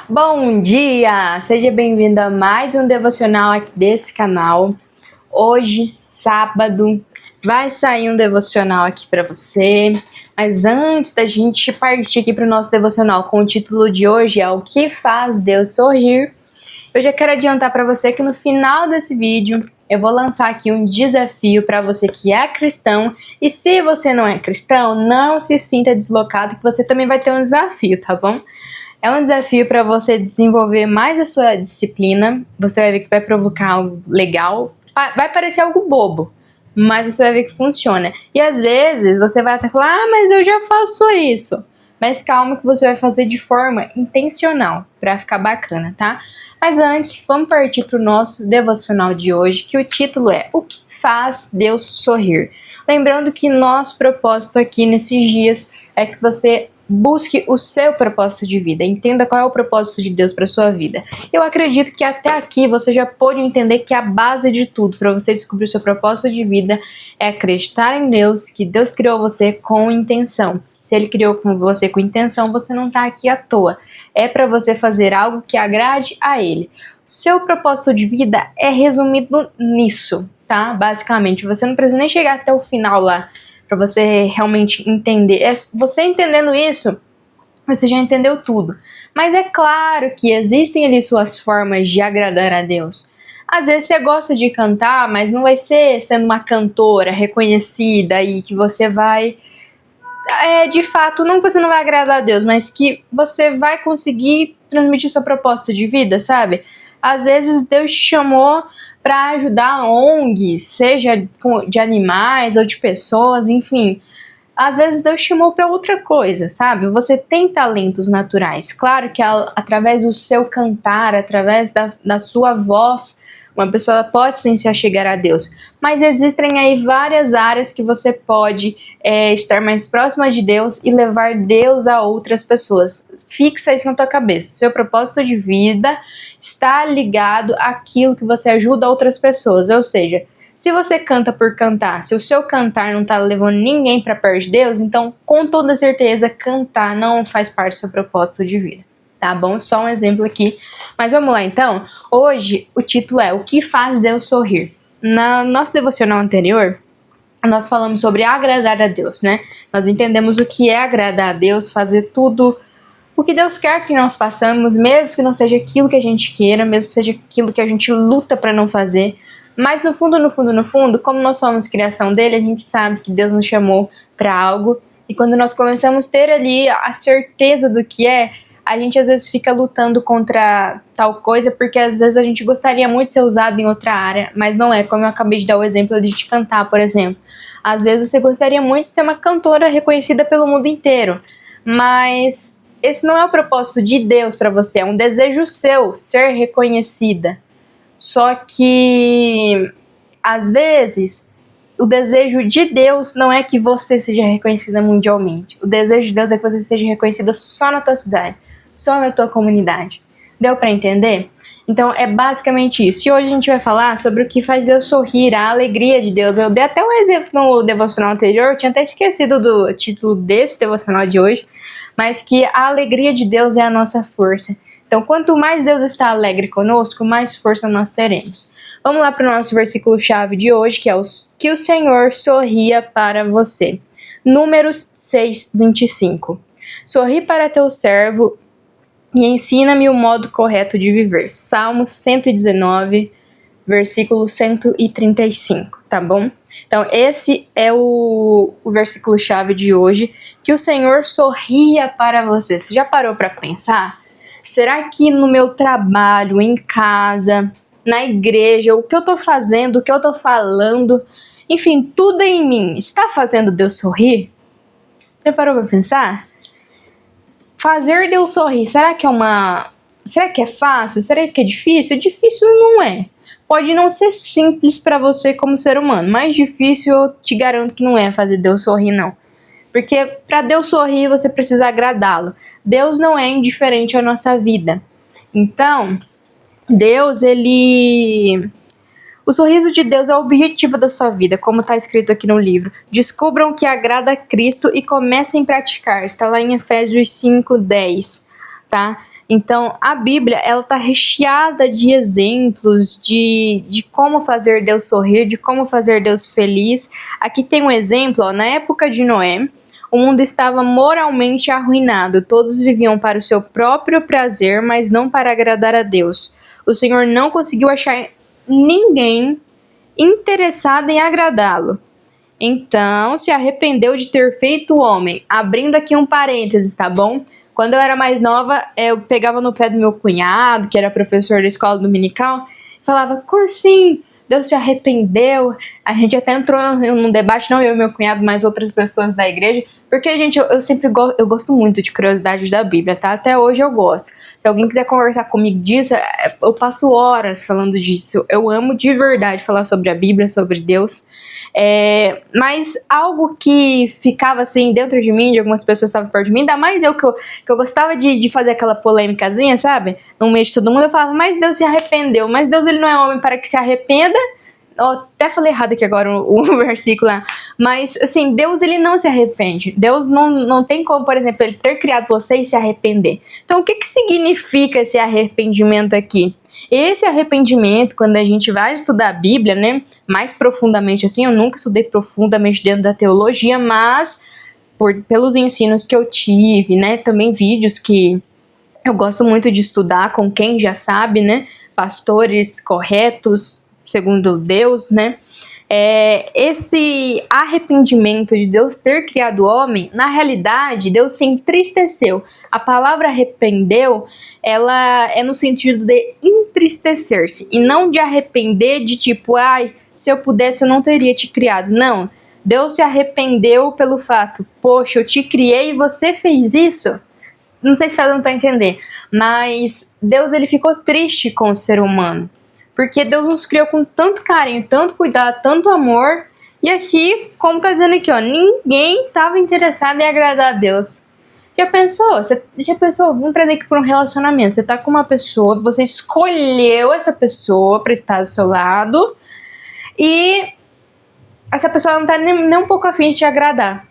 Bom dia! Seja bem-vindo a mais um devocional aqui desse canal. Hoje, sábado, vai sair um devocional aqui para você. Mas antes da gente partir aqui para o nosso devocional com o título de hoje é O que faz Deus sorrir, eu já quero adiantar para você que no final desse vídeo eu vou lançar aqui um desafio para você que é cristão. E se você não é cristão, não se sinta deslocado que você também vai ter um desafio, tá bom? É um desafio para você desenvolver mais a sua disciplina. Você vai ver que vai provocar algo legal. Vai parecer algo bobo, mas você vai ver que funciona. E às vezes você vai até falar, mas eu já faço isso. Mas calma que você vai fazer de forma intencional, para ficar bacana, tá? Mas antes, vamos partir para o nosso devocional de hoje, que o título é O que faz Deus sorrir? Lembrando que nosso propósito aqui nesses dias é que você busque o seu propósito de vida, entenda qual é o propósito de Deus para sua vida. Eu acredito que até aqui você já pôde entender que a base de tudo para você descobrir o seu propósito de vida é acreditar em Deus, que Deus criou você com intenção. Se Ele criou você com intenção, você não está aqui à toa. É para você fazer algo que agrade a Ele. Seu propósito de vida é resumido nisso, tá? Basicamente, você não precisa nem chegar até o final lá para você realmente entender. Você entendendo isso, você já entendeu tudo. Mas é claro que existem ali suas formas de agradar a Deus. Às vezes você gosta de cantar, mas não vai ser sendo uma cantora reconhecida e que você vai... de fato, não que você não vai agradar a Deus, mas que você vai conseguir transmitir sua proposta de vida, sabe? Às vezes Deus te chamou para ajudar ONGs, seja de animais ou de pessoas, enfim. Às vezes Deus te chamou para outra coisa, sabe? Você tem talentos naturais. Claro que através do seu cantar, através da sua voz, uma pessoa pode sim se achegar a Deus. Mas existem aí várias áreas que você pode estar mais próxima de Deus e levar Deus a outras pessoas. Fixa isso na tua cabeça. O seu propósito de vida está ligado àquilo que você ajuda outras pessoas. Ou seja, se você canta por cantar, se o seu cantar não está levando ninguém para perto de Deus, então com toda certeza cantar não faz parte do seu propósito de vida. Tá bom? Só um exemplo aqui. Mas vamos lá então. Hoje o título é O que faz Deus sorrir? No nosso devocional anterior, nós falamos sobre agradar a Deus, né? Nós entendemos o que é agradar a Deus, fazer tudo o que Deus quer que nós façamos, mesmo que não seja aquilo que a gente queira, mesmo que seja aquilo que a gente luta para não fazer. Mas no fundo, como nós somos criação dele, a gente sabe que Deus nos chamou para algo. E quando nós começamos a ter ali a certeza do que é, a gente às vezes fica lutando contra tal coisa, porque às vezes a gente gostaria muito de ser usado em outra área, mas não é, como eu acabei de dar o exemplo de te cantar, por exemplo. Às vezes você gostaria muito de ser uma cantora reconhecida pelo mundo inteiro, mas esse não é o propósito de Deus para você, é um desejo seu ser reconhecida. Só que, às vezes, o desejo de Deus não é que você seja reconhecida mundialmente. O desejo de Deus é que você seja reconhecida só na tua cidade, só na tua comunidade. Deu para entender? Então, é basicamente isso. E hoje a gente vai falar sobre o que faz Deus sorrir, a alegria de Deus. Eu dei até um exemplo no devocional anterior, eu tinha até esquecido do título desse devocional de hoje, mas que a alegria de Deus é a nossa força. Então, quanto mais Deus está alegre conosco, mais força nós teremos. Vamos lá para o nosso versículo-chave de hoje, que é que o Senhor sorria para você. Números 6, 25. Sorri para teu servo e ensina-me o modo correto de viver. Salmos 119, versículo 135, tá bom? Então, esse é o versículo-chave de hoje, que o Senhor sorria para você. Você já parou para pensar? Será que no meu trabalho, em casa, na igreja, o que eu tô fazendo, o que eu tô falando, enfim, tudo em mim está fazendo Deus sorrir? Já parou pra pensar? Fazer Deus sorrir, será que é fácil? Será que é difícil? Difícil não é. Pode não ser simples para você como ser humano, mas difícil eu te garanto que não é fazer Deus sorrir, não. Porque para Deus sorrir, você precisa agradá-lo. Deus não é indiferente à nossa vida. Então, o sorriso de Deus é o objetivo da sua vida, como está escrito aqui no livro. Descubram que agrada a Cristo e comecem a praticar. Está lá em Efésios 5:10, tá? Então, a Bíblia, ela tá recheada de exemplos de como fazer Deus sorrir, de como fazer Deus feliz. Aqui tem um exemplo, ó, na época de Noé, o mundo estava moralmente arruinado. Todos viviam para o seu próprio prazer, mas não para agradar a Deus. O Senhor não conseguiu achar ninguém interessado em agradá-lo. Então, se arrependeu de ter feito o homem. Abrindo aqui um parênteses, tá bom? Quando eu era mais nova, eu pegava no pé do meu cunhado, que era professor da escola dominical, e falava, como assim? Deus se arrependeu? A gente até entrou num debate, não eu e meu cunhado, mas outras pessoas da igreja, porque, gente, eu sempre eu gosto muito de curiosidades da Bíblia, tá? Até hoje eu gosto. Se alguém quiser conversar comigo disso, eu passo horas falando disso. Eu amo de verdade falar sobre a Bíblia, sobre Deus. Mas algo que ficava assim dentro de mim, de algumas pessoas que estavam perto de mim, ainda mais eu que eu gostava de fazer aquela polêmicazinha, sabe? No meio de todo mundo, eu falava, mas Deus se arrependeu, mas Deus ele não é homem para que se arrependa. Eu até falei errado aqui agora o versículo lá. Mas, assim, Deus ele não se arrepende. Deus não tem como, por exemplo, ele ter criado você e se arrepender. Então, o que significa esse arrependimento aqui? Esse arrependimento, quando a gente vai estudar a Bíblia, né, mais profundamente assim, eu nunca estudei profundamente dentro da teologia, mas pelos ensinos que eu tive, né, também vídeos que eu gosto muito de estudar com quem já sabe, né, pastores corretos, segundo Deus, né, esse arrependimento de Deus ter criado o homem, na realidade, Deus se entristeceu. A palavra arrependeu, ela é no sentido de entristecer-se, e não de arrepender de tipo, ai, se eu pudesse eu não teria te criado. Não, Deus se arrependeu pelo fato, poxa, eu te criei e você fez isso? Não sei se está dando para entender, mas Deus ele ficou triste com o ser humano. Porque Deus nos criou com tanto carinho, tanto cuidado, tanto amor. E aqui, como tá dizendo aqui, ó, ninguém estava interessado em agradar a Deus. Já pensou? Vamos trazer aqui para um relacionamento. Você tá com uma pessoa, você escolheu essa pessoa para estar do seu lado. E essa pessoa não tá nem um pouco afim de te agradar.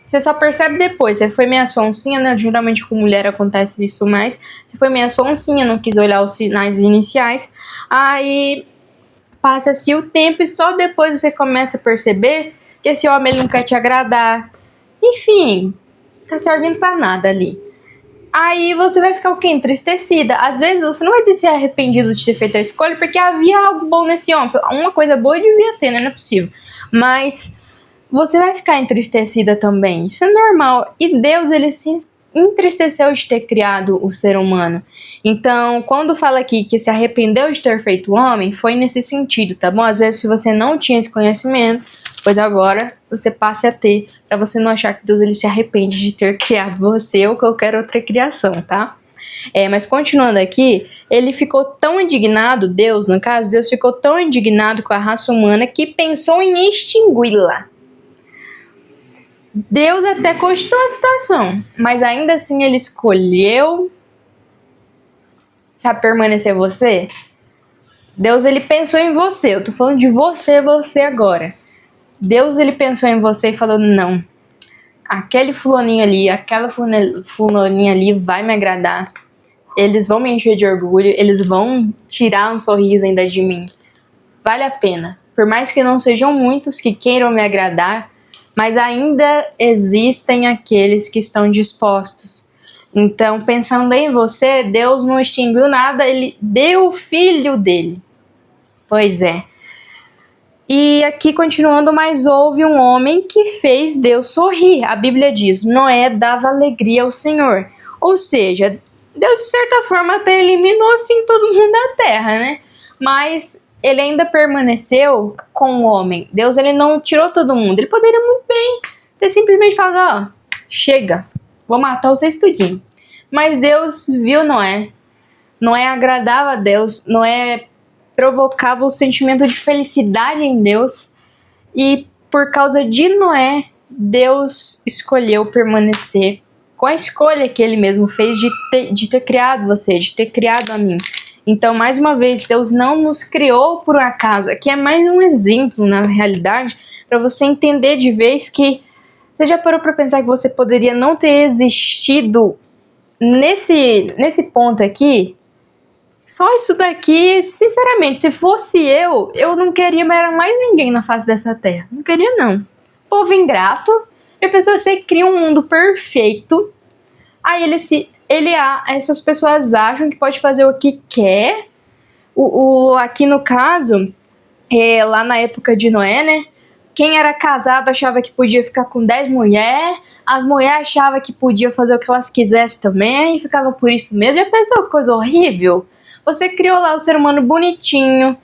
Você só percebe depois. Você foi meio sonsinha, né? Geralmente com mulher acontece isso mais. Você foi meio sonsinha, não quis olhar os sinais iniciais. Aí passa-se o tempo e só depois você começa a perceber que esse homem ele não quer te agradar. Enfim, tá servindo pra nada ali. Aí você vai ficar o quê? Entristecida. Às vezes você não vai ter se arrependido de ter feito a escolha porque havia algo bom nesse homem. Uma coisa boa devia ter, né? Não é possível. Mas você vai ficar entristecida também. Isso é normal. E Deus, ele se entristeceu de ter criado o ser humano. Então, quando fala aqui que se arrependeu de ter feito o homem, foi nesse sentido, tá bom? Às vezes, se você não tinha esse conhecimento, pois agora você passe a ter, para você não achar que Deus ele se arrepende de ter criado você ou qualquer outra criação, tá? Mas continuando aqui, ele ficou tão indignado, Deus, no caso, Deus ficou tão indignado com a raça humana que pensou em extingui-la. Deus até cogitou a situação, mas ainda assim ele escolheu, sabe, permanecer você. Deus ele pensou em você, eu tô falando de você agora. Deus ele pensou em você e falou, não, aquele fulaninho ali, aquela fulaninha ali vai me agradar. Eles vão me encher de orgulho, eles vão tirar um sorriso ainda de mim. Vale a pena. Por mais que não sejam muitos que queiram me agradar, mas ainda existem aqueles que estão dispostos. Então, pensando em você, Deus não extinguiu nada, ele deu o filho dele. Pois é. E aqui, continuando, mas houve um homem que fez Deus sorrir. A Bíblia diz, Noé dava alegria ao Senhor. Ou seja, Deus, de certa forma, até eliminou, assim, todo mundo da terra, né? Mas ele ainda permaneceu com o homem. Deus, ele não tirou todo mundo. Ele poderia muito bem ter simplesmente falado, ó, chega, vou matar vocês tudinho. Mas Deus viu Noé. Noé agradava a Deus. Noé provocava o sentimento de felicidade em Deus. E por causa de Noé, Deus escolheu permanecer com a escolha que ele mesmo fez de ter criado você, de ter criado a mim. Então, mais uma vez, Deus não nos criou por um acaso. Aqui é mais um exemplo, na realidade, para você entender de vez que você já parou para pensar que você poderia não ter existido nesse ponto aqui, só isso daqui, sinceramente, se fosse eu não queria mais ninguém na face dessa terra. Não queria, não. Povo ingrato. E a pessoa, você cria um mundo perfeito. Aí essas pessoas acham que pode fazer o que quer. Aqui no caso, lá na época de Noé, né? Quem era casado achava que podia ficar com 10 mulheres. As mulheres achavam que podia fazer o que elas quisessem também. E ficava por isso mesmo. Já pensou que coisa horrível? Você criou lá o ser humano bonitinho,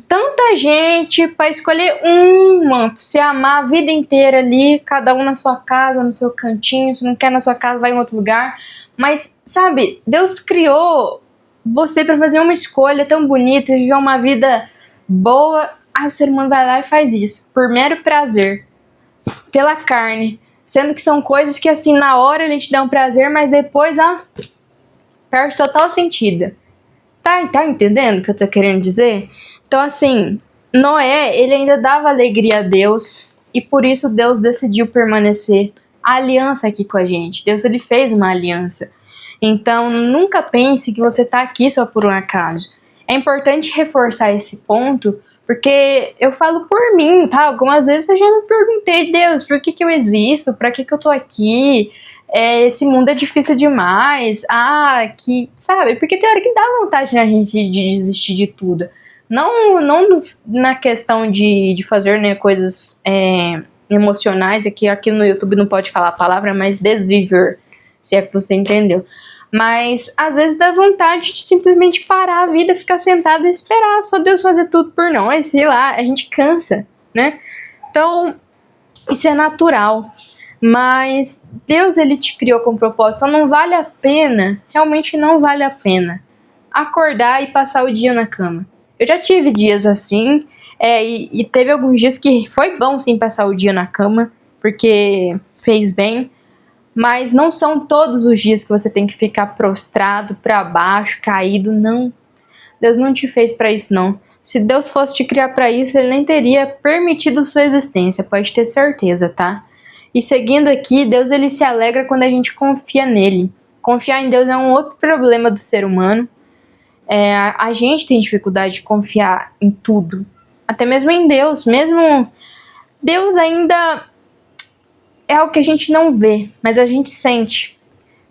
tanta gente para escolher uma, pra você amar a vida inteira ali, cada um na sua casa, no seu cantinho. Se não quer na sua casa, vai em outro lugar. Mas, sabe, Deus criou você para fazer uma escolha tão bonita, viver uma vida boa. Aí o ser humano vai lá e faz isso, por mero prazer, pela carne. Sendo que são coisas que, assim, na hora ele te dá um prazer, mas depois, perde total sentido. Tá entendendo o que eu tô querendo dizer? Então, assim, Noé, ele ainda dava alegria a Deus, e por isso Deus decidiu permanecer a aliança aqui com a gente. Deus, ele fez uma aliança. Então, nunca pense que você tá aqui só por um acaso. É importante reforçar esse ponto, porque eu falo por mim, tá? Algumas vezes eu já me perguntei, Deus, por que eu existo? Pra que eu tô aqui? Esse mundo é difícil demais, sabe? Porque tem hora que dá vontade na gente de desistir de tudo. Não na questão de fazer, né, coisas emocionais, aqui no YouTube não pode falar a palavra, mas desviver, se é que você entendeu. Mas às vezes dá vontade de simplesmente parar a vida, ficar sentada e esperar só Deus fazer tudo por nós, sei lá, a gente cansa, né? Então, isso é natural. Mas Deus, ele te criou com propósito, então não vale a pena, realmente não vale a pena acordar e passar o dia na cama. Eu já tive dias assim, e teve alguns dias que foi bom sim passar o dia na cama, porque fez bem, mas não são todos os dias que você tem que ficar prostrado, para baixo, caído, não. Deus não te fez para isso, não. Se Deus fosse te criar para isso, ele nem teria permitido sua existência, pode ter certeza, tá? E seguindo aqui, Deus, ele se alegra quando a gente confia nele. Confiar em Deus é um outro problema do ser humano. A gente tem dificuldade de confiar em tudo. Até mesmo em Deus. Mesmo Deus ainda é algo que a gente não vê, mas a gente sente.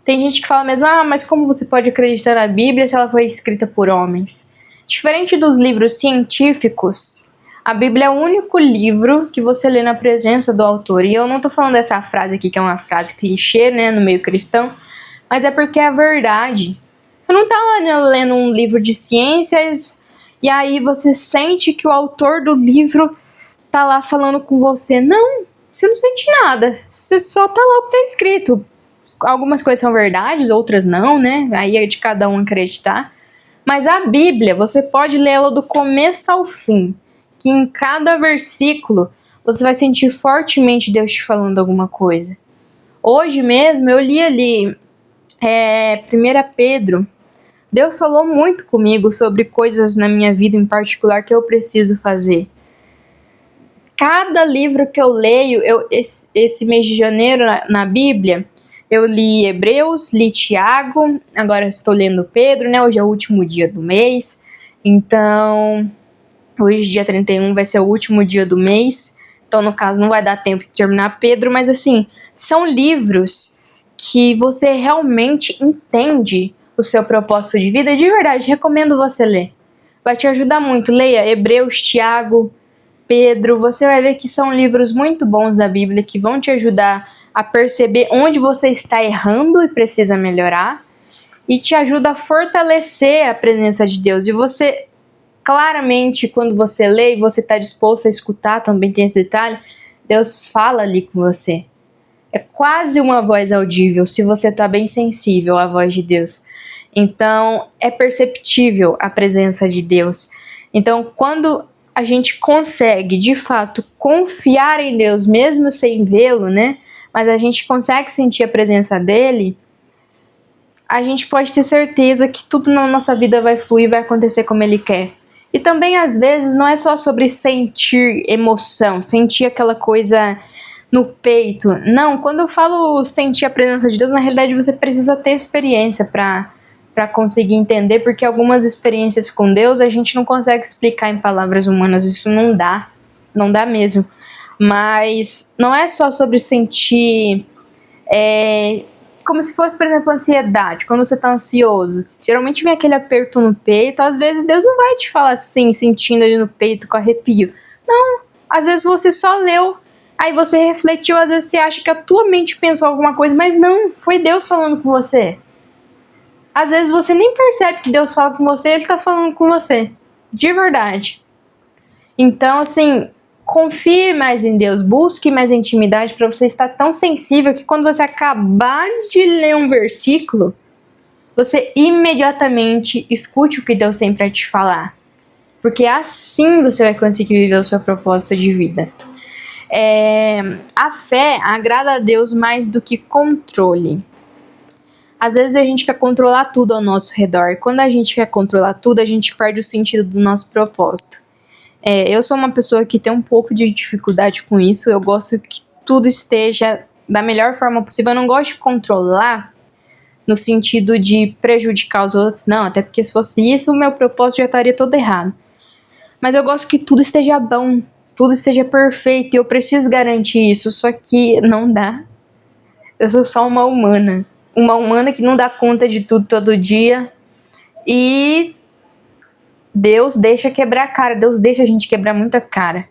Tem gente que fala mesmo, mas como você pode acreditar na Bíblia se ela foi escrita por homens? Diferente dos livros científicos, a Bíblia é o único livro que você lê na presença do autor. E eu não tô falando dessa frase aqui, que é uma frase clichê, né, no meio cristão, mas é porque é verdade. Você não tá lendo um livro de ciências e aí você sente que o autor do livro tá lá falando com você. Não, você não sente nada. Você só tá lá o que tá escrito. Algumas coisas são verdades, outras não, né? Aí é de cada um acreditar. Mas a Bíblia, você pode lê-la do começo ao fim, que em cada versículo você vai sentir fortemente Deus te falando alguma coisa. Hoje mesmo eu li ali 1 Pedro. Deus falou muito comigo sobre coisas na minha vida em particular que eu preciso fazer. Cada livro que eu leio, esse mês de janeiro na Bíblia, eu li Hebreus, li Tiago, agora estou lendo Pedro, né? Hoje é o último dia do mês, então hoje, dia 31, vai ser o último dia do mês, então no caso não vai dar tempo de terminar Pedro, mas assim, são livros que você realmente entende o seu propósito de vida, de verdade, recomendo você ler. Vai te ajudar muito, leia Hebreus, Tiago, Pedro, você vai ver que são livros muito bons da Bíblia, que vão te ajudar a perceber onde você está errando e precisa melhorar, e te ajuda a fortalecer a presença de Deus. E você, claramente, quando você lê e você está disposto a escutar, também tem esse detalhe, Deus fala ali com você. É quase uma voz audível, se você está bem sensível à voz de Deus. Então, é perceptível a presença de Deus. Então, quando a gente consegue, de fato, confiar em Deus, mesmo sem vê-lo, né? Mas a gente consegue sentir a presença dele, a gente pode ter certeza que tudo na nossa vida vai fluir, vai acontecer como ele quer. E também, às vezes, não é só sobre sentir emoção, sentir aquela coisa no peito. Não, quando eu falo sentir a presença de Deus, na realidade você precisa ter experiência para conseguir entender, porque algumas experiências com Deus a gente não consegue explicar em palavras humanas, isso não dá mesmo. Mas não é só sobre sentir como se fosse, por exemplo, ansiedade, quando você tá ansioso. Geralmente vem aquele aperto no peito, às vezes Deus não vai te falar assim, sentindo ali no peito com arrepio. Não, às vezes você só leu, aí você refletiu, às vezes você acha que a tua mente pensou alguma coisa, mas não, foi Deus falando com você. Às vezes você nem percebe que Deus fala com você, Ele tá falando com você. De verdade. Então, assim, confie mais em Deus, busque mais intimidade para você estar tão sensível que quando você acabar de ler um versículo, você imediatamente escute o que Deus tem para te falar. Porque assim você vai conseguir viver o seu propósito de vida. A fé agrada a Deus mais do que controle. Às vezes a gente quer controlar tudo ao nosso redor. E quando a gente quer controlar tudo, a gente perde o sentido do nosso propósito. Eu sou uma pessoa que tem um pouco de dificuldade com isso. Eu gosto que tudo esteja da melhor forma possível. Eu não gosto de controlar no sentido de prejudicar os outros. Não, até porque se fosse isso, o meu propósito já estaria todo errado. Mas eu gosto que tudo esteja bom, tudo esteja perfeito. E eu preciso garantir isso, só que não dá. Eu sou só uma humana. Uma humana que não dá conta de tudo todo dia. E Deus deixa quebrar a cara. Deus deixa a gente quebrar muita cara.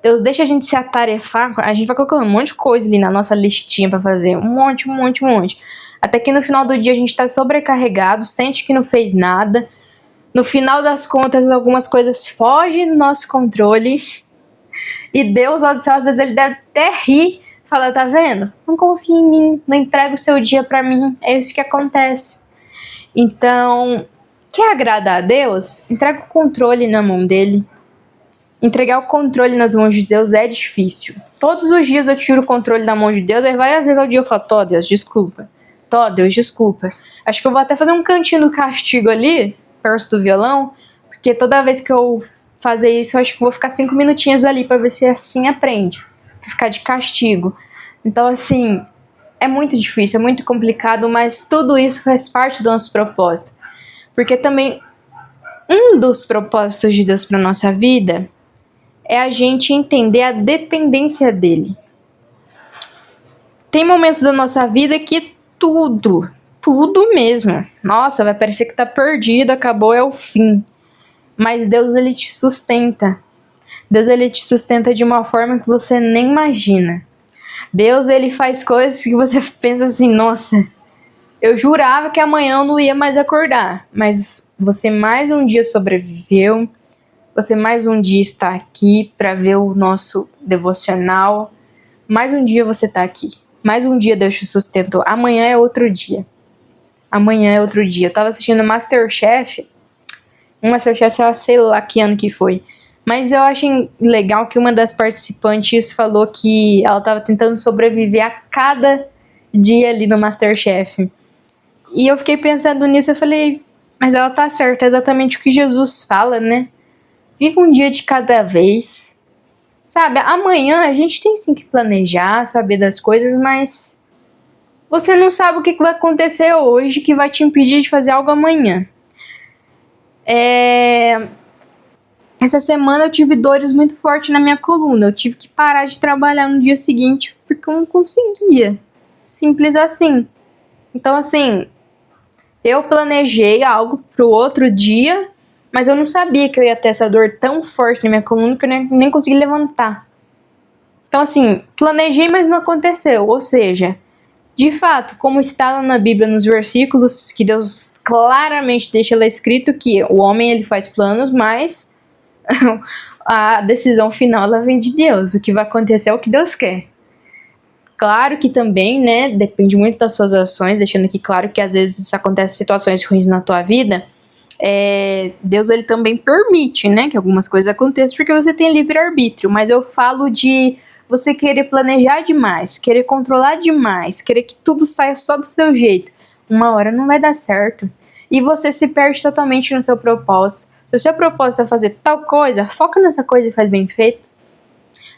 Deus deixa a gente se atarefar. A gente vai colocando um monte de coisa ali na nossa listinha pra fazer. Um monte. Até que no final do dia a gente tá sobrecarregado, sente que não fez nada. No final das contas, algumas coisas fogem do nosso controle. E Deus lá do céu, às vezes ele deve até rir. Fala, tá vendo? Não confia em mim, não entrega o seu dia pra mim. É isso que acontece. Então, quer agradar a Deus? Entrega o controle na mão dele. Entregar o controle nas mãos de Deus é difícil. Todos os dias eu tiro o controle da mão de Deus, aí várias vezes ao dia eu falo, Tó, Deus, desculpa. Tó, Deus, desculpa. Acho que eu vou até fazer um cantinho do castigo ali, perto do violão, porque toda vez que eu fazer isso, eu acho que eu vou ficar 5 minutinhos ali pra ver se assim aprende. Ficar de castigo. Então, assim, é muito difícil, é muito complicado, mas tudo isso faz parte do nosso propósito. Porque também um dos propósitos de Deus para nossa vida é a gente entender a dependência dele. Tem momentos da nossa vida que tudo mesmo, nossa, vai parecer que tá perdido, acabou, é o fim. Mas Deus, ele te sustenta. Deus, ele te sustenta de uma forma que você nem imagina. Deus, ele faz coisas que você pensa assim, nossa, eu jurava que amanhã eu não ia mais acordar. Mas você mais um dia sobreviveu. Você mais um dia está aqui para ver o nosso devocional. Mais um dia você está aqui. Mais um dia Deus te sustentou. Amanhã é outro dia. Amanhã é outro dia. Eu tava assistindo Masterchef. Masterchef, sei lá que ano que foi. Mas eu achei legal que uma das participantes falou que ela tava tentando sobreviver a cada dia ali no Masterchef. E eu fiquei pensando nisso, eu falei, mas ela tá certa, é exatamente o que Jesus fala, né? Viva um dia de cada vez. Sabe, amanhã a gente tem sim que planejar, saber das coisas, mas você não sabe o que vai acontecer hoje que vai te impedir de fazer algo amanhã. Essa semana eu tive dores muito fortes na minha coluna. Eu tive que parar de trabalhar no dia seguinte porque eu não conseguia. Simples assim. Então, assim, eu planejei algo pro outro dia, mas eu não sabia que eu ia ter essa dor tão forte na minha coluna que eu nem consegui levantar. Então, assim, planejei, mas não aconteceu. Ou seja, de fato, como está lá na Bíblia, nos versículos, que Deus claramente deixa lá escrito que o homem ele faz planos, mas a decisão final ela vem de Deus. O que vai acontecer é o que Deus quer. Claro que também, né, depende muito das suas ações, deixando aqui claro que às vezes acontecem situações ruins na tua vida, Deus ele também permite, né, que algumas coisas aconteçam porque você tem livre-arbítrio, mas eu falo de você querer planejar demais, querer controlar demais, querer que tudo saia só do seu jeito. Uma hora não vai dar certo e você se perde totalmente no seu propósito. Se o seu propósito é fazer tal coisa, foca nessa coisa e faz bem feito.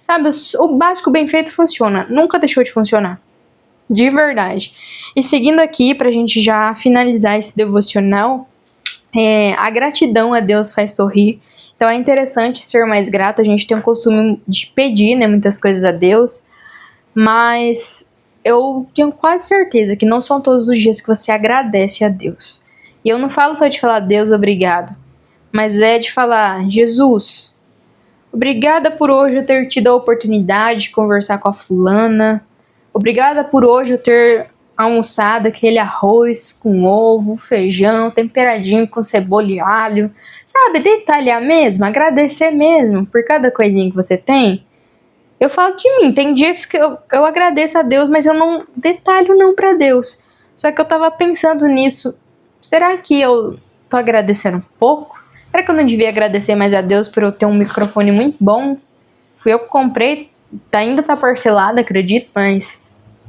Sabe, o básico bem feito funciona. Nunca deixou de funcionar. De verdade. E seguindo aqui, pra gente já finalizar esse devocional, a gratidão a Deus faz sorrir. Então é interessante ser mais grato. A gente tem o costume de pedir, né, muitas coisas a Deus. Mas eu tenho quase certeza que não são todos os dias que você agradece a Deus. E eu não falo só de falar Deus, obrigado. Mas é de falar, Jesus, obrigada por hoje eu ter tido a oportunidade de conversar com a fulana. Obrigada por hoje eu ter almoçado aquele arroz com ovo, feijão, temperadinho com cebola e alho. Sabe, detalhar mesmo, agradecer mesmo por cada coisinha que você tem. Eu falo de mim, tem dias que eu agradeço a Deus, mas eu não detalho não pra Deus. Só que eu tava pensando nisso, será que eu tô agradecendo um pouco? Será que eu não devia agradecer mais a Deus por eu ter um microfone muito bom? Fui eu que comprei, ainda tá parcelado, acredito, mas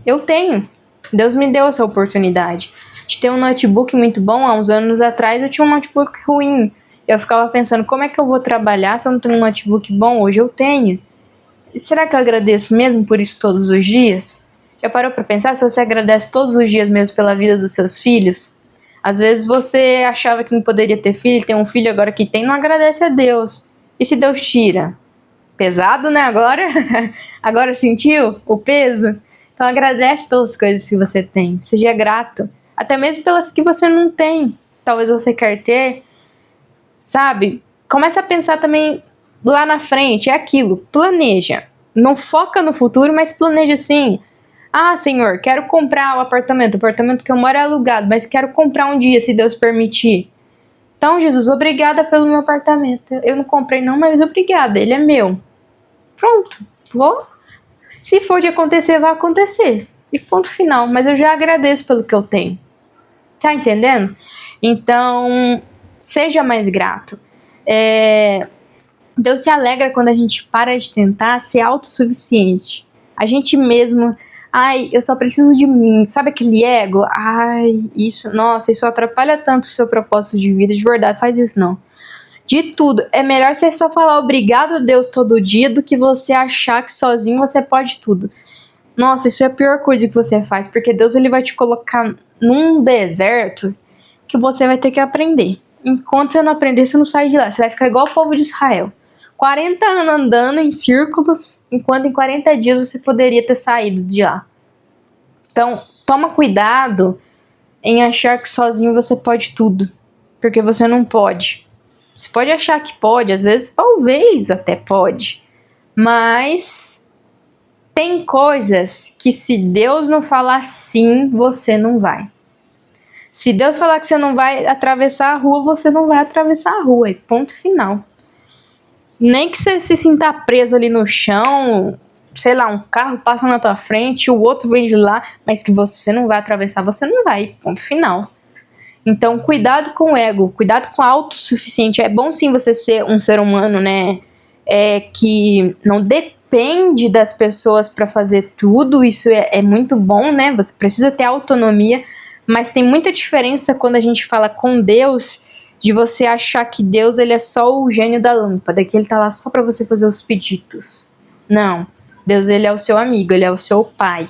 eu tenho. Deus me deu essa oportunidade de ter um notebook muito bom. Há uns anos atrás eu tinha um notebook ruim. Eu ficava pensando, como é que eu vou trabalhar se eu não tenho um notebook bom? Hoje eu tenho. E será que eu agradeço mesmo por isso todos os dias? Já parou pra pensar se você agradece todos os dias mesmo pela vida dos seus filhos? Às vezes você achava que não poderia ter filho, tem um filho agora que tem, não agradece a Deus. E se Deus tira? Pesado, né, agora? Agora sentiu o peso? Então agradece pelas coisas que você tem. Seja grato. Até mesmo pelas que você não tem. Talvez você quer ter. Sabe? Começa a pensar também lá na frente. É aquilo. Planeja. Não foca no futuro, mas planeja assim. Ah, Senhor, quero comprar o apartamento. O apartamento que eu moro é alugado, mas quero comprar um dia, se Deus permitir. Então, Jesus, obrigada pelo meu apartamento. Eu não comprei não, mas obrigada. Ele é meu. Pronto. Vou. Se for de acontecer, vai acontecer. E ponto final. Mas eu já agradeço pelo que eu tenho. Tá entendendo? Então, seja mais grato. Deus se alegra quando a gente para de tentar ser autossuficiente. A gente mesmo... Ai, eu só preciso de mim. Sabe aquele ego? Ai, isso... Nossa, isso atrapalha tanto o seu propósito de vida. De verdade, faz isso não. De tudo. É melhor você só falar obrigado a Deus todo dia do que você achar que sozinho você pode tudo. Nossa, isso é a pior coisa que você faz, porque Deus ele vai te colocar num deserto que você vai ter que aprender. Enquanto você não aprender, você não sai de lá. Você vai ficar igual o povo de Israel. 40 anos andando em círculos, enquanto em 40 dias você poderia ter saído de lá. Então, toma cuidado em achar que sozinho você pode tudo, porque você não pode. Você pode achar que pode, às vezes talvez até pode, mas tem coisas que se Deus não falar sim, você não vai. Se Deus falar que você não vai atravessar a rua, você não vai atravessar a rua, e ponto final. Nem que você se sinta preso ali no chão, sei lá, um carro passa na tua frente, o outro vem de lá, mas que você não vai atravessar, você não vai, ponto final. Então, cuidado com o ego, cuidado com a autossuficiente. É bom sim você ser um ser humano, né, que não depende das pessoas para fazer tudo, isso é muito bom, né, você precisa ter autonomia, mas tem muita diferença quando a gente fala com Deus, de você achar que Deus ele é só o gênio da lâmpada, que ele tá lá só para você fazer os pedidos. Não, Deus ele é o seu amigo, ele é o seu pai.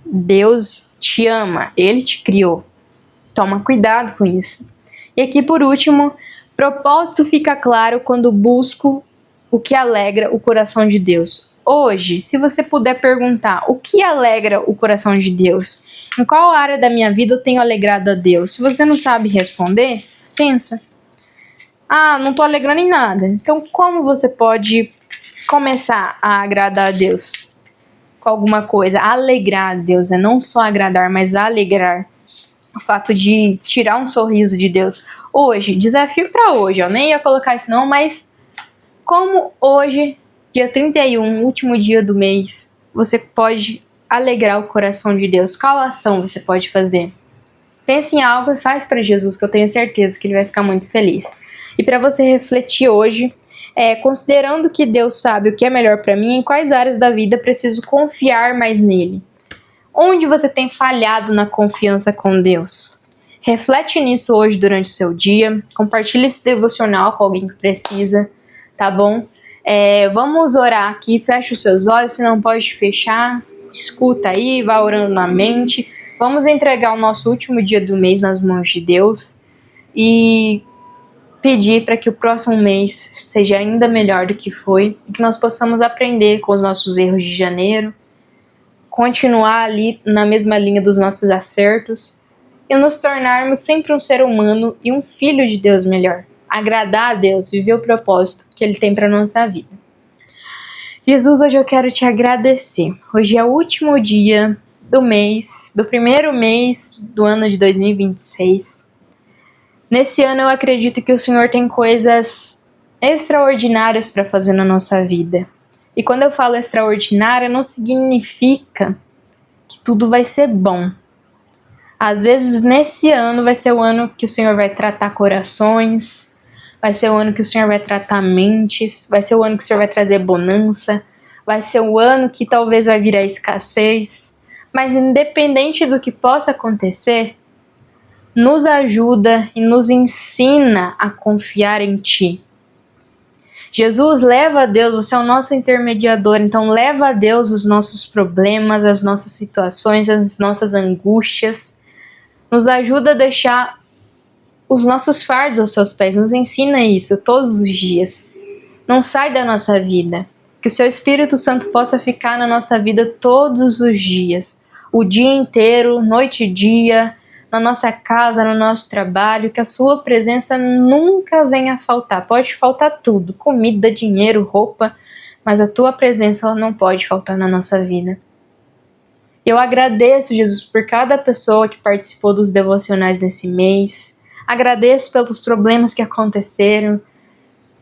Deus te ama, ele te criou. Toma cuidado com isso. E aqui por último, propósito fica claro quando busco o que alegra o coração de Deus. Hoje, se você puder perguntar o que alegra o coração de Deus, em qual área da minha vida eu tenho alegrado a Deus? Se você não sabe responder, pensa. Ah, não tô alegrando em nada. Então como você pode começar a agradar a Deus? Com alguma coisa, alegrar a Deus, é não só agradar, mas alegrar. O fato de tirar um sorriso de Deus. Hoje, desafio para hoje, eu nem ia colocar isso não, mas como hoje, dia 31, último dia do mês, você pode alegrar o coração de Deus? Qual ação você pode fazer? Pense em algo e faz para Jesus, que eu tenho certeza que ele vai ficar muito feliz. E para você refletir hoje, considerando que Deus sabe o que é melhor para mim, em quais áreas da vida preciso confiar mais nele? Onde você tem falhado na confiança com Deus? Reflete nisso hoje durante o seu dia. Compartilhe esse devocional com alguém que precisa, tá bom? Vamos orar aqui, fecha os seus olhos, se não pode fechar, escuta aí, vai orando na mente. Vamos entregar o nosso último dia do mês nas mãos de Deus e pedir para que o próximo mês seja ainda melhor do que foi e que nós possamos aprender com os nossos erros de janeiro, continuar ali na mesma linha dos nossos acertos e nos tornarmos sempre um ser humano e um filho de Deus melhor. Agradar a Deus, viver o propósito que Ele tem para nossa vida. Jesus, hoje eu quero te agradecer. Hoje é o último dia do mês, do primeiro mês do ano de 2026. Nesse ano eu acredito que o Senhor tem coisas extraordinárias para fazer na nossa vida. E quando eu falo extraordinária, não significa que tudo vai ser bom. Às vezes, nesse ano vai ser o ano que o Senhor vai tratar corações, vai ser o ano que o Senhor vai tratar mentes, vai ser o ano que o Senhor vai trazer bonança, vai ser o ano que talvez vai vir a escassez. Mas independente do que possa acontecer, nos ajuda e nos ensina a confiar em Ti. Jesus, leva a Deus, você é o nosso intermediador, então leva a Deus os nossos problemas, as nossas situações, as nossas angústias. Nos ajuda a deixar os nossos fardos aos seus pés, nos ensina isso todos os dias. Não sai da nossa vida. Que o seu Espírito Santo possa ficar na nossa vida todos os dias. O dia inteiro, noite e dia, na nossa casa, no nosso trabalho, que a sua presença nunca venha faltar. Pode faltar tudo, comida, dinheiro, roupa, mas a tua presença ela não pode faltar na nossa vida. Eu agradeço, Jesus, por cada pessoa que participou dos devocionais nesse mês. Agradeço pelos problemas que aconteceram.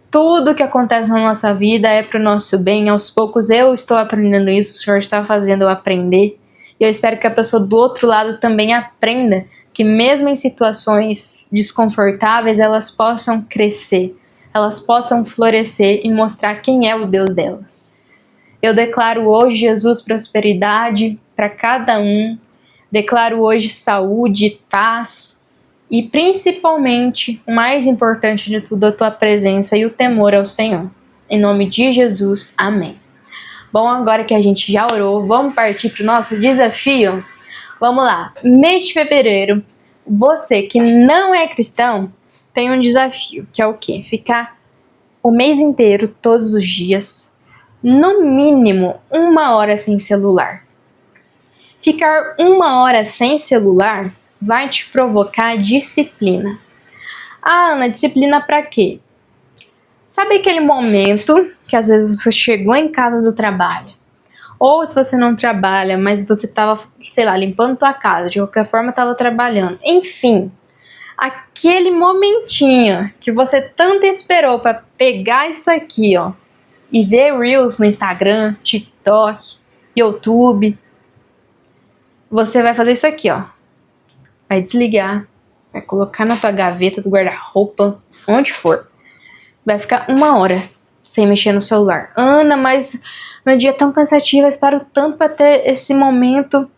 Tudo que acontece na nossa vida é para o nosso bem. Aos poucos eu estou aprendendo isso, o Senhor está fazendo eu aprender. E eu espero que a pessoa do outro lado também aprenda que mesmo em situações desconfortáveis, elas possam crescer, elas possam florescer e mostrar quem é o Deus delas. Eu declaro hoje, Jesus, prosperidade para cada um. Declaro hoje saúde, paz e principalmente, o mais importante de tudo, a tua presença e o temor ao Senhor. Em nome de Jesus, amém. Bom, agora que a gente já orou, vamos partir para o nosso desafio? Vamos lá. Mês de fevereiro, você que não é cristão, tem um desafio, que é o quê? Ficar o mês inteiro, todos os dias, no mínimo 1 hora sem celular. Ficar 1 hora sem celular vai te provocar disciplina. Ah, Ana, disciplina pra quê? Sabe aquele momento que às vezes você chegou em casa do trabalho? Ou se você não trabalha, mas você estava, sei lá, limpando tua casa, de qualquer forma estava trabalhando. Enfim, aquele momentinho que você tanto esperou para pegar isso aqui, ó, e ver Reels no Instagram, TikTok, YouTube. Você vai fazer isso aqui, ó. Vai desligar, vai colocar na tua gaveta do guarda-roupa, onde for. Vai ficar 1 hora sem mexer no celular. Ana, mas meu dia é tão cansativo, eu espero tanto para ter esse momento.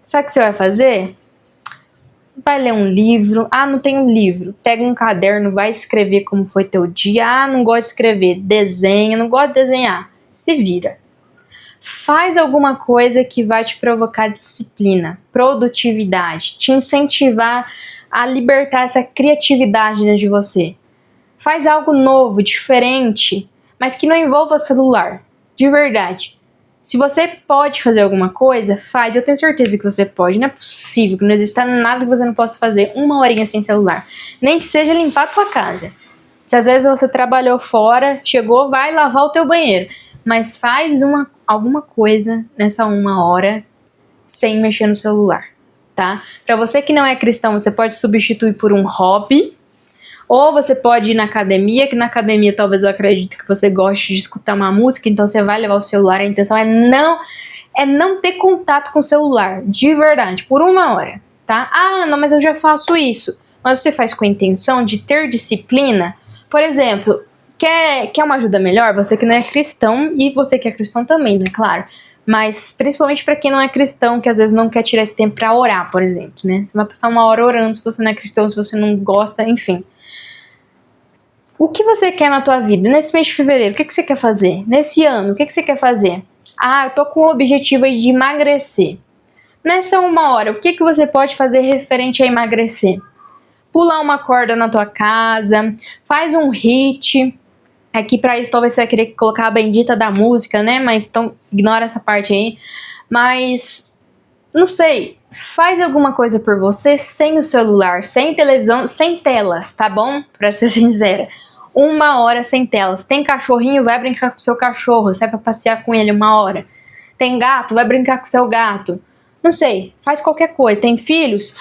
Sabe o que você vai fazer? Vai ler um livro. Ah, não tem um livro. Pega um caderno, vai escrever como foi teu dia. Ah, não gosto de escrever. Desenha, não gosto de desenhar. Se vira. Faz alguma coisa que vai te provocar disciplina, produtividade, te incentivar a libertar essa criatividade dentro de você. Faz algo novo, diferente, mas que não envolva celular, de verdade. Se você pode fazer alguma coisa, faz. Eu tenho certeza que você pode. Não é possível que não exista nada que você não possa fazer 1 horinha sem celular. Nem que seja limpar a tua casa. Se às vezes você trabalhou fora, chegou, vai lavar o teu banheiro. Mas faz alguma coisa nessa 1 hora sem mexer no celular, tá? Para você que não é cristão, você pode substituir por um hobby. Ou você pode ir na academia, que na academia talvez eu acredite que você goste de escutar uma música, então você vai levar o celular. A intenção é não ter contato com o celular, de verdade, por 1 hora, tá? Ah, não, mas eu já faço isso. Mas você faz com a intenção de ter disciplina? Por exemplo, quer uma ajuda melhor? Você que não é cristão e você que é cristão também, né? Claro. Mas principalmente para quem não é cristão, que às vezes não quer tirar esse tempo para orar, por exemplo, né? Você vai passar 1 hora orando se você não é cristão, se você não gosta, enfim. O que você quer na tua vida? Nesse mês de fevereiro, o que você quer fazer? Nesse ano, o que você quer fazer? Ah, eu tô com o objetivo aí de emagrecer. Nessa 1 hora, o que você pode fazer referente a emagrecer? Pular uma corda na tua casa, faz um hit. Aqui pra isso talvez você vai querer colocar a bendita da música, né? Mas então ignora essa parte aí. Mas, não sei, faz alguma coisa por você sem o celular, sem televisão, sem telas, tá bom? Pra ser sincera. 1 hora sem telas. Tem cachorrinho, vai brincar com o seu cachorro, sai pra passear com ele 1 hora. Tem gato, vai brincar com o seu gato. Não sei, faz qualquer coisa. Tem filhos?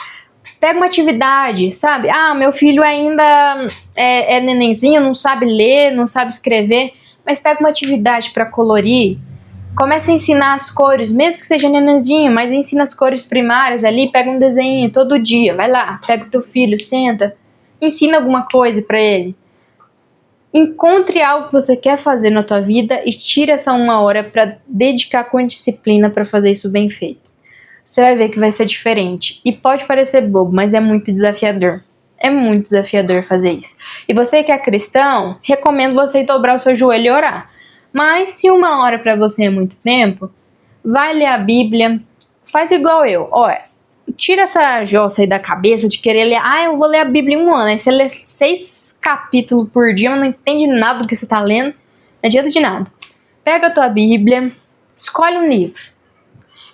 Pega uma atividade, sabe? Ah, meu filho ainda é nenenzinho, não sabe ler, não sabe escrever, mas pega uma atividade para colorir. Começa a ensinar as cores, mesmo que seja nenenzinho, mas ensina as cores primárias ali, pega um desenho todo dia, vai lá, pega o teu filho, senta, ensina alguma coisa para ele. Encontre algo que você quer fazer na tua vida e tire essa 1 hora para dedicar com disciplina para fazer isso bem feito. Você vai ver que vai ser diferente. E pode parecer bobo, mas é muito desafiador. É muito desafiador fazer isso. E você que é cristão, recomendo você dobrar o seu joelho e orar. Mas se 1 hora para você é muito tempo, vai ler a Bíblia, faz igual eu. Olha, tira essa jossa aí da cabeça de querer ler. Ah, eu vou ler a Bíblia em 1 ano. Aí você lê 6 capítulos por dia, mas não entende nada do que você tá lendo. Não adianta de nada. Pega a tua Bíblia, escolhe um livro.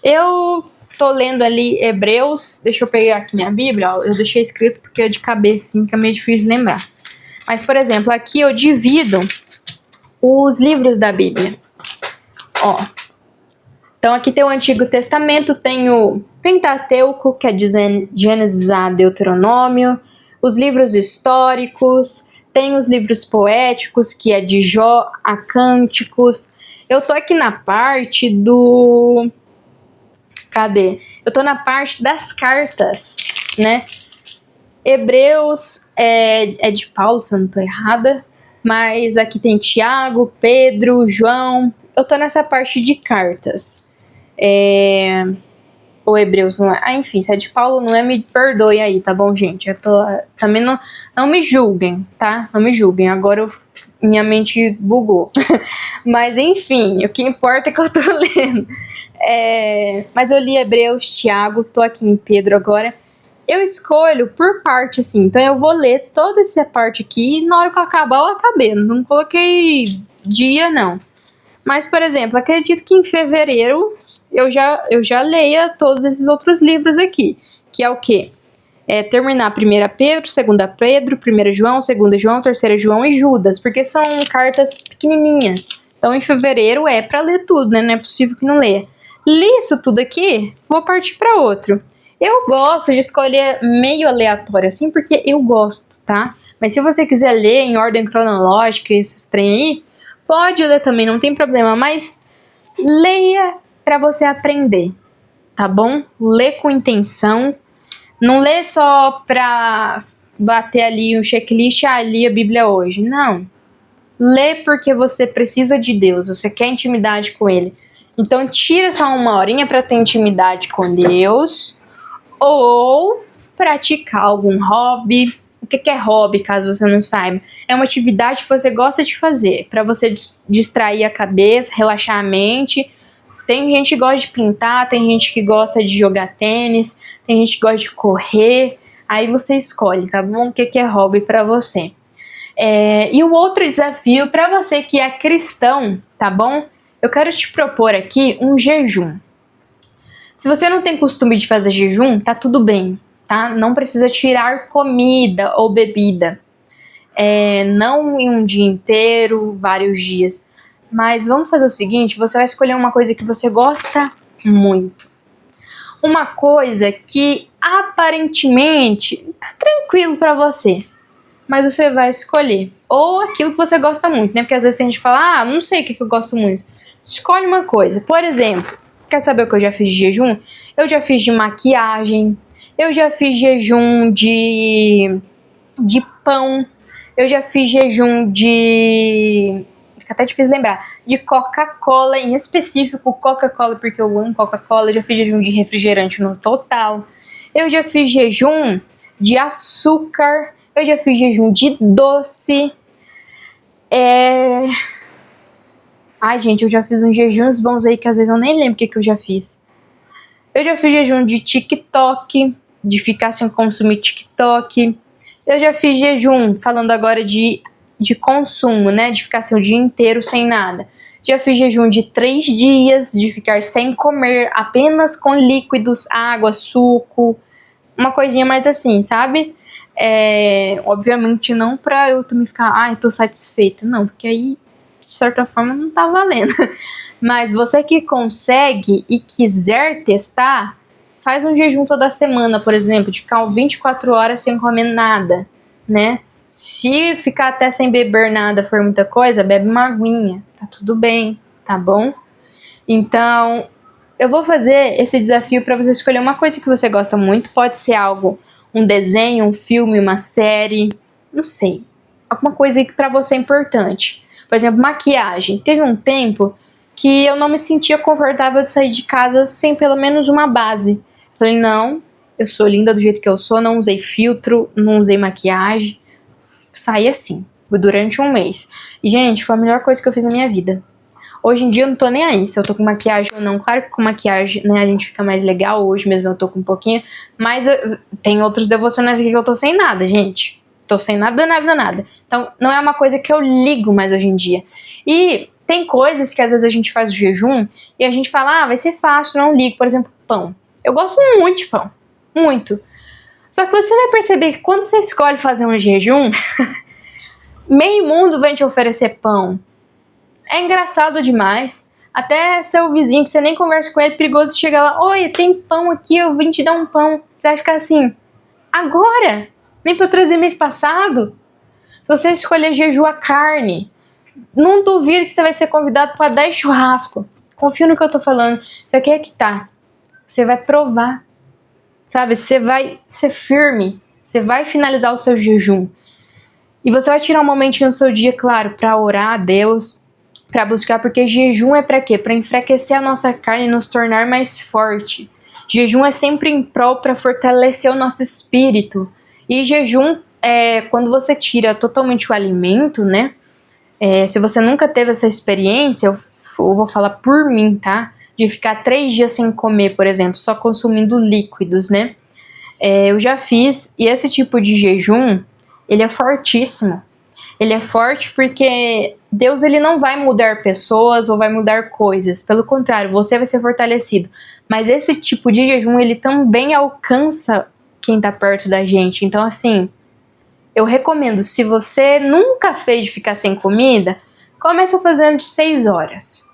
Eu tô lendo ali Hebreus. Deixa eu pegar aqui minha Bíblia. Ó, eu deixei escrito porque é de cabeça, assim, que é meio difícil de lembrar. Mas, por exemplo, aqui eu divido os livros da Bíblia. Ó. Então aqui tem o Antigo Testamento, tem o Pentateuco, que é de Gênesis a Deuteronômio, os livros históricos, tem os livros poéticos, que é de Jó a Cânticos. Eu tô aqui na parte do... Cadê? Eu tô na parte das cartas, né? Hebreus é de Paulo, se eu não tô errada. Mas aqui tem Tiago, Pedro, João. Eu tô nessa parte de cartas. Ou Hebreus, não é? Ah, enfim, se é de Paulo, não é, me perdoe aí, tá bom, gente? Eu tô... Também não me julguem, tá? Não me julguem. Agora minha mente bugou. Mas enfim, o que importa é que eu tô lendo. Mas eu li Hebreus, Tiago, tô aqui em Pedro agora. Eu escolho por parte, assim. Então eu vou ler toda essa parte aqui e na hora que eu acabar, eu acabei. Não coloquei dia, não. Mas, por exemplo, acredito que em fevereiro eu já leia todos esses outros livros aqui. Que é o quê? Terminar 1 Pedro, 2 Pedro, 1 João, 2 João, 3 João e Judas. Porque são cartas pequenininhas. Então, em fevereiro é pra ler tudo, né? Não é possível que não leia. Li isso tudo aqui, vou partir para outro. Eu gosto de escolher meio aleatório, assim, porque eu gosto, tá? Mas se você quiser ler em ordem cronológica, esses trem aí, pode ler também, não tem problema. Mas leia para você aprender, tá bom? Lê com intenção. Não lê só pra bater ali um checklist, li a Bíblia hoje. Não. Lê porque você precisa de Deus, você quer intimidade com Ele. Então tira essa 1 horinha para ter intimidade com Deus ou praticar algum hobby. O que é hobby, caso você não saiba? É uma atividade que você gosta de fazer para você distrair a cabeça, relaxar a mente. Tem gente que gosta de pintar, tem gente que gosta de jogar tênis, tem gente que gosta de correr. Aí você escolhe, tá bom? O que é hobby para você? E o outro desafio para você que é cristão, tá bom? Eu quero te propor aqui um jejum. Se você não tem costume de fazer jejum, tá tudo bem, tá? Não precisa tirar comida ou bebida. Não em um dia inteiro, vários dias. Mas vamos fazer o seguinte, você vai escolher uma coisa que você gosta muito. Uma coisa que aparentemente tá tranquilo pra você, mas você vai escolher. Ou aquilo que você gosta muito, né? Porque às vezes tem gente que fala, não sei o que eu gosto muito. Escolhe uma coisa. Por exemplo, quer saber o que eu já fiz de jejum? Eu já fiz de maquiagem, eu já fiz jejum de pão, eu já fiz jejum de... Fica até difícil lembrar. De Coca-Cola, em específico Coca-Cola, porque eu amo Coca-Cola. Eu já fiz jejum de refrigerante no total. Eu já fiz jejum de açúcar. Eu já fiz jejum de doce. Ai, gente, eu já fiz uns jejuns bons aí que às vezes eu nem lembro o que eu já fiz. Eu já fiz jejum de TikTok, de ficar sem consumir TikTok. Eu já fiz jejum, falando agora de consumo, né? De ficar assim, o dia inteiro sem nada. Já fiz jejum de 3 dias, de ficar sem comer, apenas com líquidos, água, suco. Uma coisinha mais assim, sabe? Obviamente não pra eu também ficar, ai, tô satisfeita. Não, porque aí, de certa forma, não tá valendo. Mas você que consegue e quiser testar, faz um jejum toda semana, por exemplo, de ficar 24 horas sem comer nada, né? Se ficar até sem beber nada for muita coisa, bebe uma aguinha, tá tudo bem, tá bom? Então, eu vou fazer esse desafio para você escolher uma coisa que você gosta muito, pode ser algo, um desenho, um filme, uma série, não sei, alguma coisa que para você é importante. Por exemplo, maquiagem. Teve um tempo que eu não me sentia confortável de sair de casa sem pelo menos uma base. Falei, não, eu sou linda do jeito que eu sou, não usei filtro, não usei maquiagem. Saí assim, durante um mês. E, gente, foi a melhor coisa que eu fiz na minha vida. Hoje em dia eu não tô nem aí se eu tô com maquiagem ou não. Claro que com maquiagem, né, a gente fica mais legal. Hoje mesmo eu tô com um pouquinho. Mas tem outros devocionais aqui que eu tô sem nada, gente. Tô sem nada, nada, nada. Então não é uma coisa que eu ligo mais hoje em dia. E tem coisas que às vezes a gente faz o jejum e a gente fala, vai ser fácil, não ligo. Por exemplo, pão. Eu gosto muito de pão. Muito. Só que você vai perceber que quando você escolhe fazer um jejum, meio mundo vem te oferecer pão. É engraçado demais. Até seu vizinho, que você nem conversa com ele, perigoso, chega lá, oi, tem pão aqui, eu vim te dar um pão. Você vai ficar assim, agora? Nem pra eu trazer mês passado? Se você escolher jejuar carne, não duvido que você vai ser convidado para 10 churrasco. Confia no que eu tô falando. Isso aqui é que tá. Você vai provar. Sabe? Você vai ser firme. Você vai finalizar o seu jejum. E você vai tirar um momentinho no seu dia, claro, para orar a Deus, para buscar, porque jejum é para quê? Para enfraquecer a nossa carne e nos tornar mais forte. Jejum é sempre em prol para fortalecer o nosso espírito. E jejum quando você tira totalmente o alimento, né? Se você nunca teve essa experiência, eu vou falar por mim, tá? De ficar 3 dias sem comer, por exemplo, só consumindo líquidos, né? Eu já fiz, e esse tipo de jejum, ele é fortíssimo. Ele é forte porque Deus, ele não vai mudar pessoas ou vai mudar coisas. Pelo contrário, você vai ser fortalecido. Mas esse tipo de jejum, ele também alcança quem tá perto da gente. Então, assim, eu recomendo, se você nunca fez de ficar sem comida, começa fazendo de 6 horas.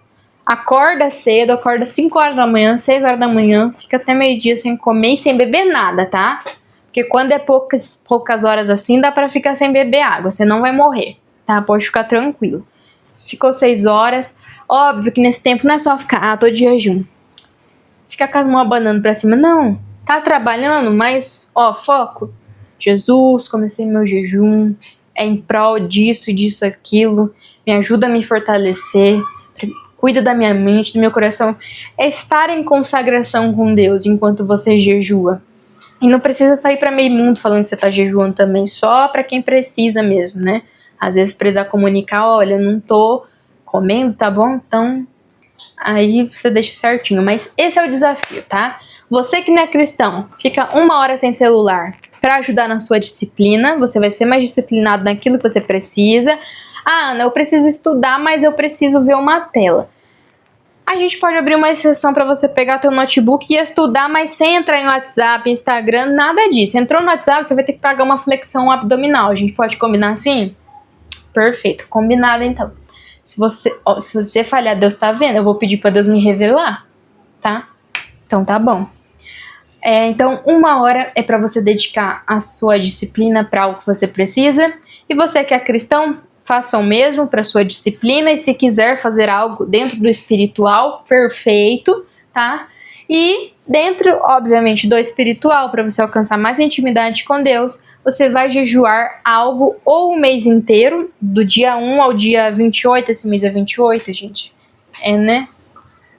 Acorda cedo, acorda 5 horas da manhã, 6 horas da manhã, fica até meio-dia sem comer e sem beber nada, tá? Porque quando é poucas horas assim, dá pra ficar sem beber água, você não vai morrer, tá? Pode ficar tranquilo. Ficou 6 horas, óbvio que nesse tempo não é só ficar, tô de jejum. Ficar com as mãos abanando pra cima, não. Tá trabalhando, mas, foco. Jesus, comecei meu jejum, é em prol disso, disso, aquilo, me ajuda a me fortalecer, cuida da minha mente, do meu coração. É estar em consagração com Deus enquanto você jejua. E não precisa sair para meio mundo falando que você tá jejuando também, só para quem precisa mesmo, né? Às vezes precisa comunicar, olha, não tô comendo, tá bom? Então, aí você deixa certinho. Mas esse é o desafio, tá? Você que não é cristão, fica 1 hora sem celular para ajudar na sua disciplina. Você vai ser mais disciplinado naquilo que você precisa. Ah, Ana, eu preciso estudar, mas eu preciso ver uma tela. A gente pode abrir uma exceção para você pegar teu notebook e estudar, mas sem entrar em WhatsApp, Instagram, nada disso. Entrou no WhatsApp, você vai ter que pagar uma flexão abdominal. A gente pode combinar assim? Perfeito, combinado então. Se você falhar, Deus tá vendo, eu vou pedir para Deus me revelar, tá? Então tá bom. Então 1 hora é para você dedicar a sua disciplina para algo que você precisa. E você que é cristão, faça o mesmo para sua disciplina. E se quiser fazer algo dentro do espiritual, perfeito, tá? E dentro, obviamente, do espiritual, para você alcançar mais intimidade com Deus, você vai jejuar algo ou o mês inteiro, do dia 1 ao dia 28, esse mês é 28, gente, né?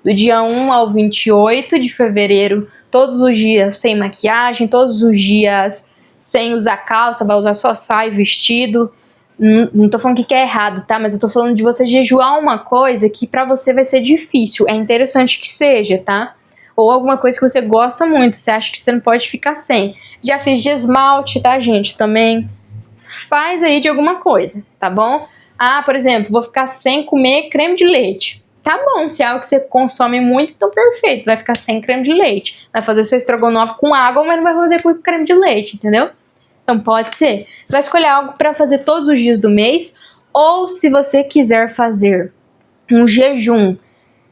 Do dia 1 ao 28 de fevereiro, todos os dias sem maquiagem, todos os dias sem usar calça, vai usar só saia e vestido. Não tô falando que é errado, tá? Mas eu tô falando de você jejuar uma coisa que pra você vai ser difícil. É interessante que seja, tá? Ou alguma coisa que você gosta muito, você acha que você não pode ficar sem. Já fiz de esmalte, tá, gente? Também faz aí de alguma coisa, tá bom? Ah, por exemplo, vou ficar sem comer creme de leite. Tá bom, se é algo que você consome muito, então perfeito, vai ficar sem creme de leite. Vai fazer seu estrogonofe com água, mas não vai fazer com creme de leite, entendeu? Então pode ser. Você vai escolher algo para fazer todos os dias do mês, ou se você quiser fazer um jejum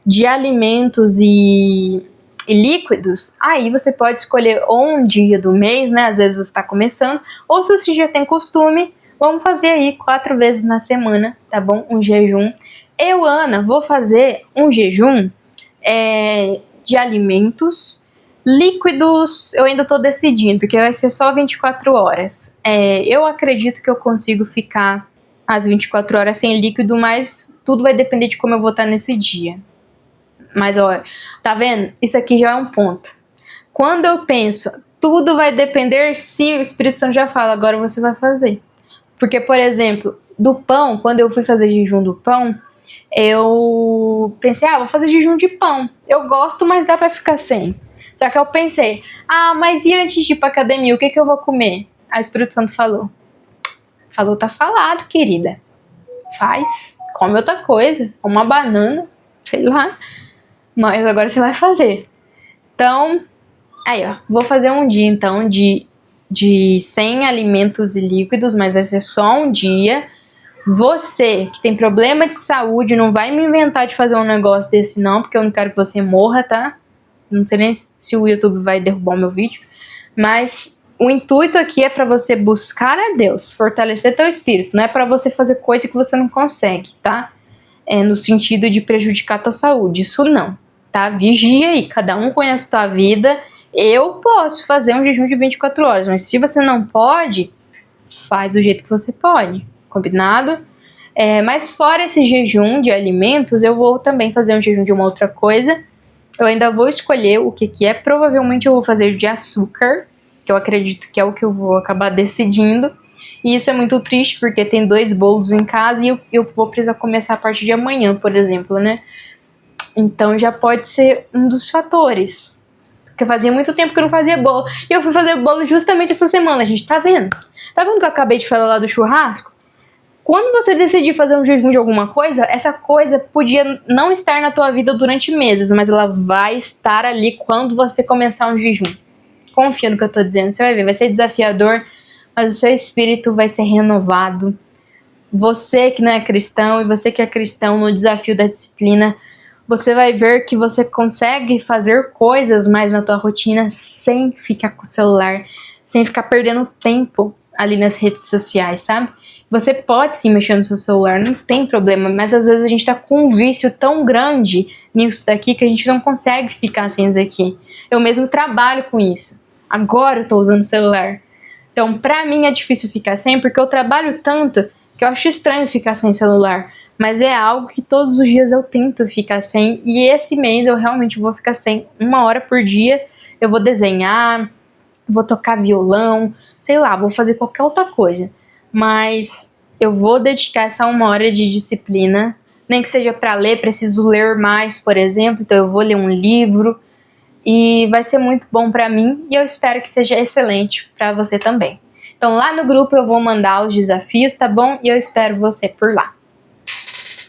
de alimentos e líquidos, aí você pode escolher ou um dia do mês, né? Às vezes você está começando, ou se você já tem costume, vamos fazer aí 4 vezes na semana, tá bom? Um jejum. Eu, Ana, vou fazer um jejum de alimentos. Líquidos, eu ainda tô decidindo, porque vai ser só 24 horas. Eu acredito que eu consigo ficar as 24 horas sem líquido, mas tudo vai depender de como eu vou estar nesse dia. Mas, ó, tá vendo? Isso aqui já é um ponto. Quando eu penso, tudo vai depender se o Espírito Santo já fala, agora você vai fazer. Porque, por exemplo, do pão, quando eu fui fazer jejum do pão, eu pensei, vou fazer jejum de pão. Eu gosto, mas dá pra ficar sem. Só que eu pensei, mas e antes de ir pra academia, o que eu vou comer? Aí o Espírito Santo falou. Falou, tá falado, querida. Faz, come outra coisa, uma banana, sei lá. Mas agora você vai fazer. Então, aí ó, vou fazer um dia então de sem alimentos e líquidos, mas vai ser só um dia. Você que tem problema de saúde, não vai me inventar de fazer um negócio desse não, porque eu não quero que você morra, tá? Não sei nem se o YouTube vai derrubar o meu vídeo, mas o intuito aqui é para você buscar a Deus, fortalecer teu espírito, não é para você fazer coisa que você não consegue, tá? No sentido de prejudicar tua saúde, isso não, tá? Vigia aí, cada um conhece tua vida. Eu posso fazer um jejum de 24 horas, mas se você não pode, faz do jeito que você pode, combinado? Mas fora esse jejum de alimentos, eu vou também fazer um jejum de uma outra coisa. Eu ainda vou escolher o que é. Provavelmente eu vou fazer de açúcar, que eu acredito que é o que eu vou acabar decidindo. E isso é muito triste, porque tem 2 bolos em casa e eu vou precisar começar a partir de amanhã, por exemplo, né? Então já pode ser um dos fatores. Porque fazia muito tempo que eu não fazia bolo. E eu fui fazer bolo justamente essa semana, gente. Tá vendo? Tá vendo que eu acabei de falar lá do churrasco? Quando você decidir fazer um jejum de alguma coisa, essa coisa podia não estar na tua vida durante meses, mas ela vai estar ali quando você começar um jejum. Confia no que eu tô dizendo, você vai ver, vai ser desafiador, mas o seu espírito vai ser renovado. Você que não é cristão e você que é cristão, no desafio da disciplina, você vai ver que você consegue fazer coisas mais na tua rotina sem ficar com o celular, sem ficar perdendo tempo ali nas redes sociais, sabe? Você pode sim mexer no seu celular, não tem problema, mas às vezes a gente tá com um vício tão grande nisso daqui que a gente não consegue ficar sem isso aqui. Eu mesmo trabalho com isso. Agora eu tô usando o celular. Então, pra mim é difícil ficar sem, porque eu trabalho tanto que eu acho estranho ficar sem celular. Mas é algo que todos os dias eu tento ficar sem, e esse mês eu realmente vou ficar sem 1 hora por dia. Eu vou desenhar, vou tocar violão, sei lá, vou fazer qualquer outra coisa. Mas eu vou dedicar essa 1 hora de disciplina, nem que seja para ler, preciso ler mais, por exemplo, então eu vou ler um livro e vai ser muito bom para mim e eu espero que seja excelente para você também. Então lá no grupo eu vou mandar os desafios, tá bom? E eu espero você por lá.